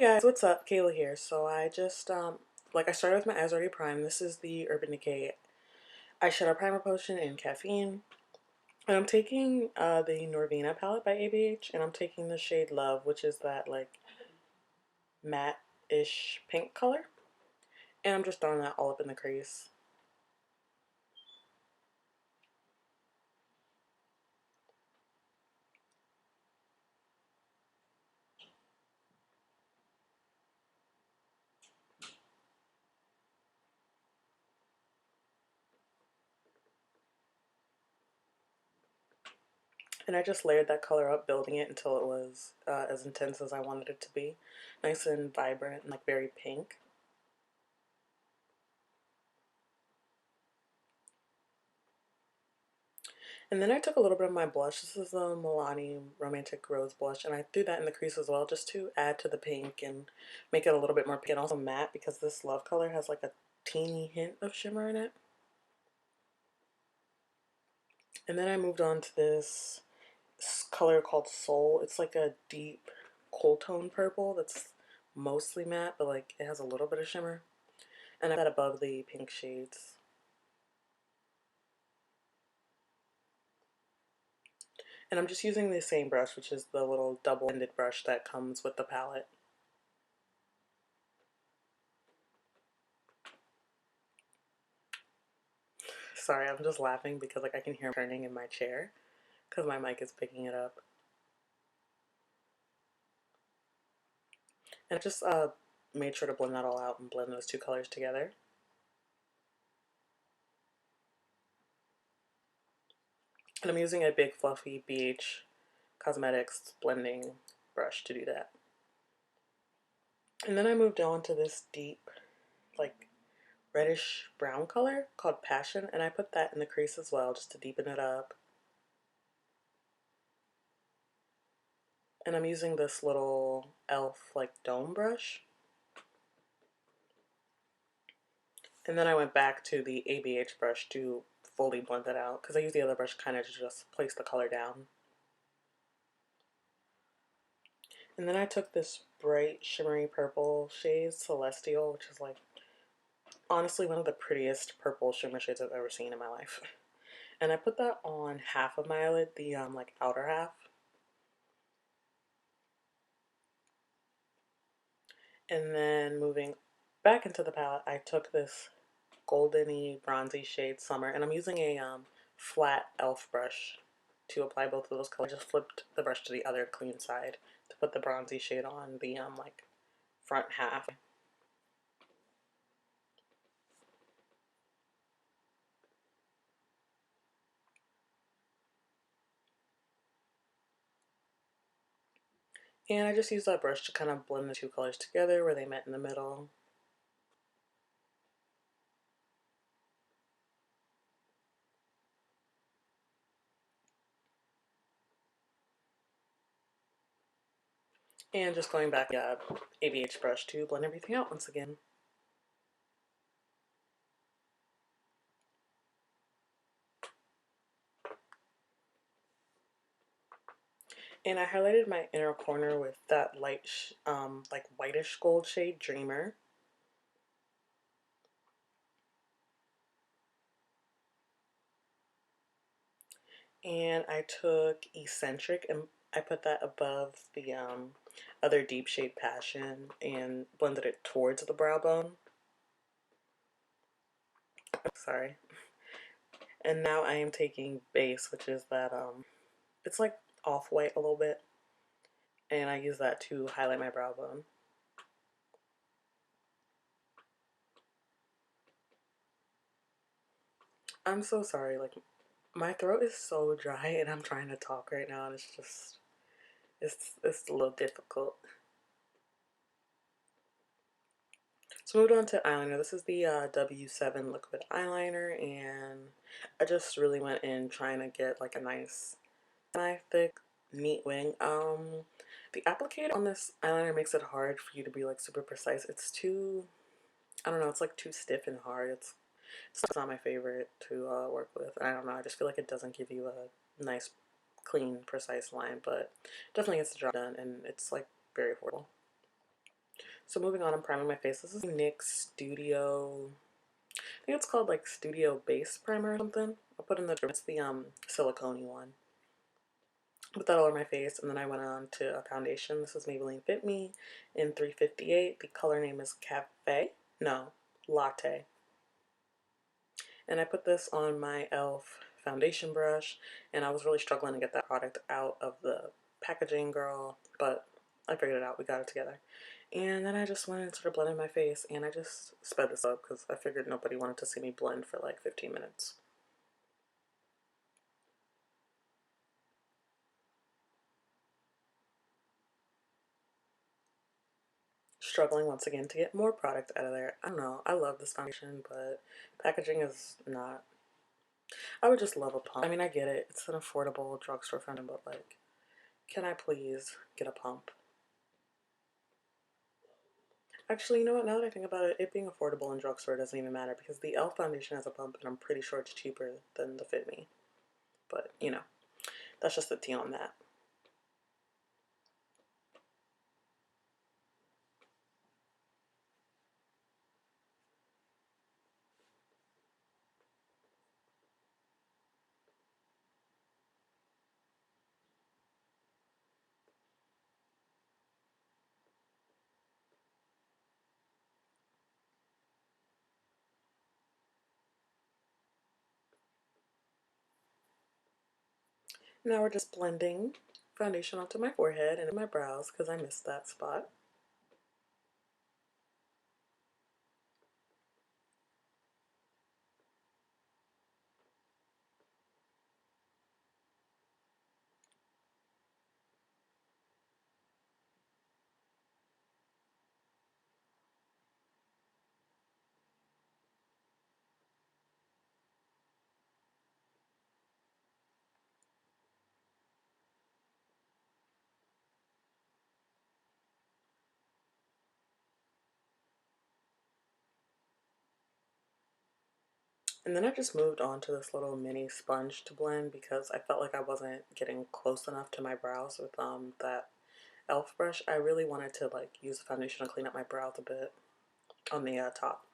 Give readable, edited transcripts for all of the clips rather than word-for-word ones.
guys, what's up? Kayla here. So I just like I started with my eyes already primed. This is the Urban Decay eyeshadow primer potion in caffeine. And I'm taking the Norvina palette by ABH, and I'm taking the shade Love, which is that like matte-ish pink color. And I'm just throwing that all up in the crease. And I just layered that color up, building it until it was as intense as I wanted it to be. Nice and vibrant and like very pink. And then I took a little bit of my blush. This is the Milani Romantic Rose blush, and I threw that in the crease as well just to add to the pink and make it a little bit more pink and also matte, because this Love color has like a teeny hint of shimmer in it. And then I moved on to this color called Soul. It's like a deep cool tone purple that's mostly matte, but like it has a little bit of shimmer. And I put that above the pink shades. And I'm just using the same brush, which is the little double-ended brush that comes with the palette. Sorry, I'm just laughing because like I can hear turning in my chair because my mic is picking it up. And I just made sure to blend that all out and blend those two colors together. And I'm using a big fluffy BH Cosmetics blending brush to do that. And then I moved on to this deep like reddish brown color called Passion, and I put that in the crease as well just to deepen it up. And I'm using this little e.l.f. like dome brush. And then I went back to the ABH brush to fully blend it out because I used the other brush kind of to just place the color down. And then I took this bright shimmery purple shade, Celestial, which is like honestly one of the prettiest purple shimmer shades I've ever seen in my life. And I put that on half of my eyelid, the like outer half. And then moving back into the palette, I took this goldeny bronzy shade Summer, and I'm using a flat e.l.f. brush to apply both of those colors. I just flipped the brush to the other clean side to put the bronzy shade on the like front half. And I just used that brush to kind of blend the two colors together where they met in the middle. And just going back ABH brush to blend everything out once again. And I highlighted my inner corner with that light, like whitish gold shade Dreamer. And I took Eccentric and I put that above the other deep shade Passion and blended it towards the brow bone. Sorry. And now I am taking Base, which is that it's like off-white a little bit, and I use that to highlight my brow bone. I'm so sorry, like my throat is so dry and I'm trying to talk right now and it's just it's a little difficult. So moved on to eyeliner. This is the W7 liquid eyeliner, and I just really went in trying to get like a nice thick neat wing. The applicator on this eyeliner makes it hard for you to be like super precise. It's too, I don't know, it's like too stiff and hard. It's not my favorite to work with. I don't know, I just feel like it doesn't give you a nice clean precise line, but definitely gets the job done, and it's like very affordable. So moving on, I'm priming my face. This is NYX Studio, I think it's called like Studio Base Primer or something. I'll put in the, it's the silicone one. Put that all over my face, and then I went on to a foundation. This is Maybelline Fit Me in 358. The color name is Cafe, no, Latte. And I put this on my e.l.f. foundation brush, and I was really struggling to get that product out of the packaging, girl, but I figured it out. We got it together. And then I just went and started blending my face, and I just sped this up because I figured nobody wanted to see me blend for like 15 minutes. Struggling once again to get more product out of there. I don't know. I love this foundation, but packaging is not. I would just love a pump. I mean, I get it. It's an affordable drugstore fountain, but like, can I please get a pump? Actually, you know what? Now that I think about it, it being affordable in drugstore doesn't even matter because the e.l.f. foundation has a pump, and I'm pretty sure it's cheaper than the Fit Me. But you know, that's just the tea on that. Now we're just blending foundation onto my forehead and my brows because I missed that spot. And then I just moved on to this little mini sponge to blend because I felt like I wasn't getting close enough to my brows with that e.l.f. brush. I really wanted to like use the foundation to clean up my brows a bit on the top.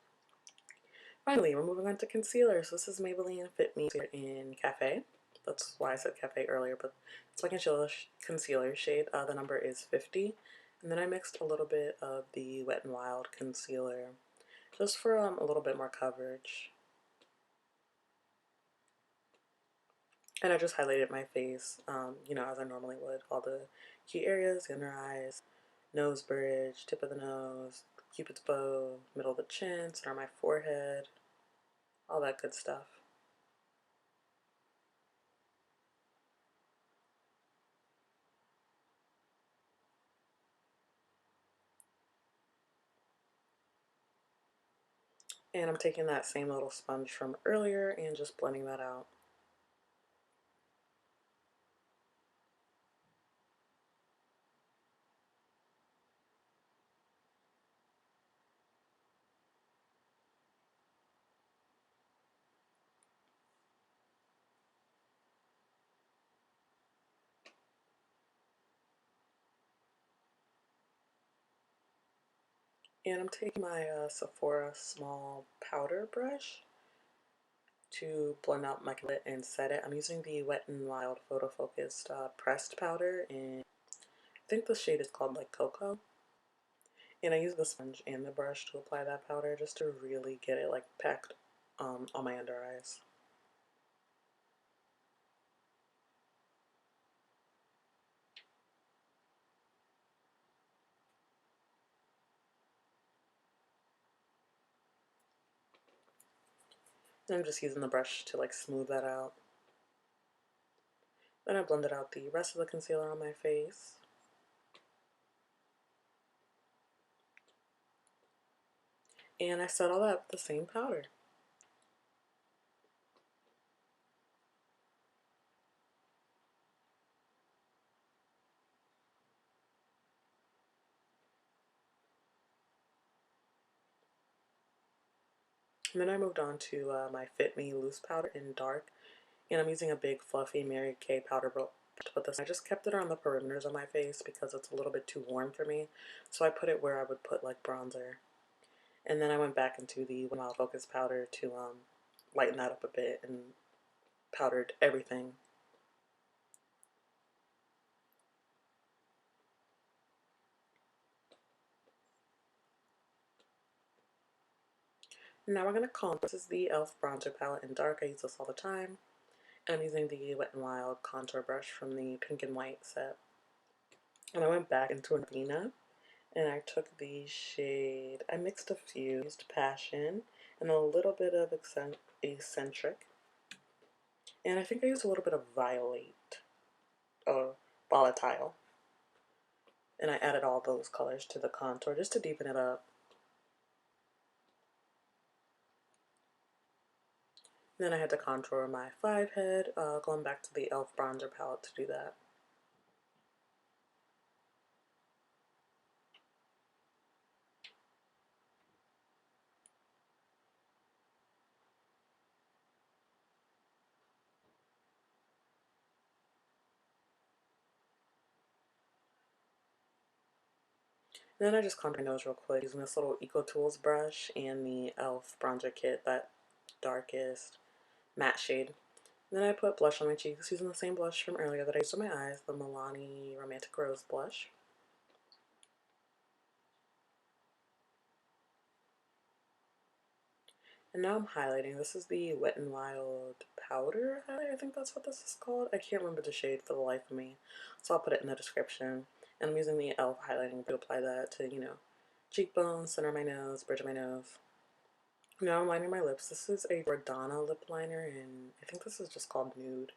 Finally, we're moving on to concealer. So this is Maybelline Fit Me in Cafe. That's why I said Cafe earlier, but it's my concealer shade. The number is 50. And then I mixed a little bit of the Wet n Wild concealer just for a little bit more coverage. And I just highlighted my face, you know, as I normally would. All the key areas, inner eyes, nose bridge, tip of the nose, cupid's bow, middle of the chin, center of my forehead, all that good stuff. And I'm taking that same little sponge from earlier and just blending that out. And I'm taking my Sephora small powder brush to blend out my lid and set it. I'm using the Wet n Wild Photo Focused pressed powder, and I think the shade is called like Cocoa. And I use the sponge and the brush to apply that powder just to really get it like packed on my under eyes. And I'm just using the brush to like smooth that out. Then I blended out the rest of the concealer on my face. And I set all that with the same powder. And then I moved on to my Fit Me loose powder in dark. And I'm using a big fluffy Mary Kay to put this. I just kept it around the perimeters of my face because it's a little bit too warm for me. So I put it where I would put like bronzer. And then I went back into the Wild Focus powder to lighten that up a bit and powdered everything. Now we're going to contour. This is the e.l.f. bronzer palette in dark. I use this all the time. And I'm using the Wet n Wild contour brush from the pink and white set. And I went back into Avena and I took the shade, I mixed a few, used Passion and a little bit of Eccentric. And I think I used a little bit of Violet, or Volatile. And I added all those colors to the contour just to deepen it up. Then I had to contour my 5 head, going back to the e.l.f. bronzer palette to do that. And then I just contoured my nose real quick using this little Eco Tools brush and the e.l.f. bronzer kit, that darkest matte shade. And then I put blush on my cheeks using the same blush from earlier that I used on my eyes, the Milani Romantic Rose blush. And now I'm highlighting. This is the Wet n Wild Powder highlight. I think that's what this is called. I can't remember the shade for the life of me, so I'll put it in the description. And I'm using the e.l.f. highlighting to apply that to, cheekbones, center of my nose, bridge of my nose. Now I'm lining my lips. This is a Jordana lip liner, and I think this is just called Nude.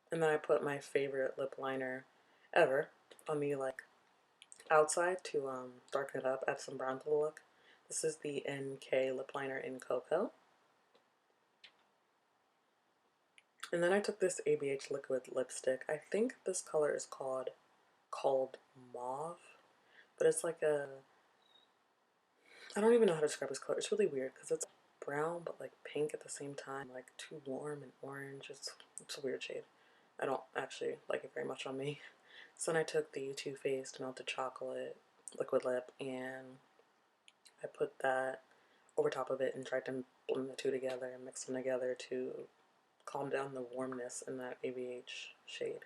And then I put my favorite lip liner ever on the outside to darken it up, add some brown to the look. This is the NK lip liner in Cocoa. And then I took this ABH liquid lipstick. I think this color is called Mauve, but it's like I don't even know how to describe this color. It's really weird because it's brown but like pink at the same time, like too warm and orange. It's a weird shade. I don't actually like it very much on me. So then I took the Too Faced Melted Chocolate liquid lip and I put that over top of it and tried to blend the two together and mix them together to calm down the warmness in that ABH shade.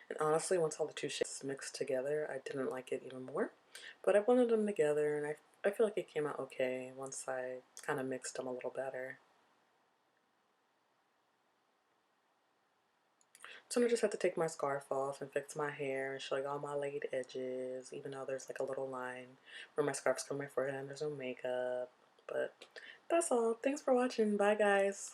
And honestly, once all the two shades mixed together, I didn't like it even more. But I blended them together and I feel like it came out okay once I kind of mixed them a little better. So I just had to take my scarf off and fix my hair and show you all my laid edges, even though there's like a little line where my scarf's on my forehead and there's no makeup. But that's all. Thanks for watching. Bye, guys.